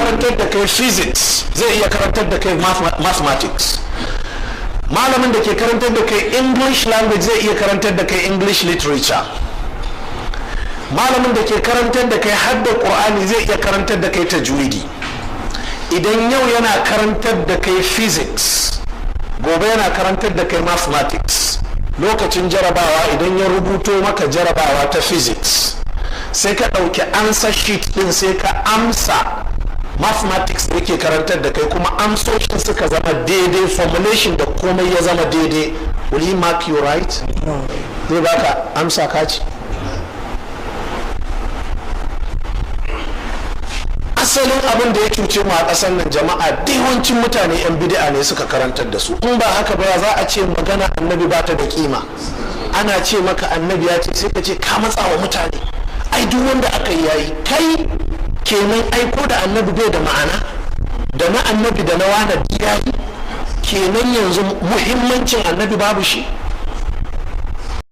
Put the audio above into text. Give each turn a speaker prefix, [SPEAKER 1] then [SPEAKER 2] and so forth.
[SPEAKER 1] karantar da kai physics zai iya karantar da kai mathematics. Malamin da ke karantar da kai English language zai iya karantar da kai English literature. Malamin da ke karantar da kai hadda Qur'ani zai iya karantar da kai tajwidi. Idan yau yana karantar da kai physics, gobe yana karantar da kai mathematics. Lokacin jarabawa idan ya rubuto maka jarabawa ta physics, sai ka ɗauki answer sheet ɗin sai ka amsa mathematics da ke karantar da kai, kuma amsoshin suka zama daidai, formulation da komai ya zama daidai. Will he mark you right? Zai baka amsa kaci. Asalin abin da ya cuce mu a ƙasar nan jama'a, yawancin mutane 'yan bid'a ne suka karantar da su. In ba haka ba za a ce magana annabi ba ta da kima. Ana ce maka annabi ya ce, sai ka ce ka matsa wa mutane. Ai duk wanda aka yi yayi. Kai kenan aiko da annabi bai da ma'ana, da na annabi da na wani yayi. Kenan yanzu muhimmancin annabi babu shi.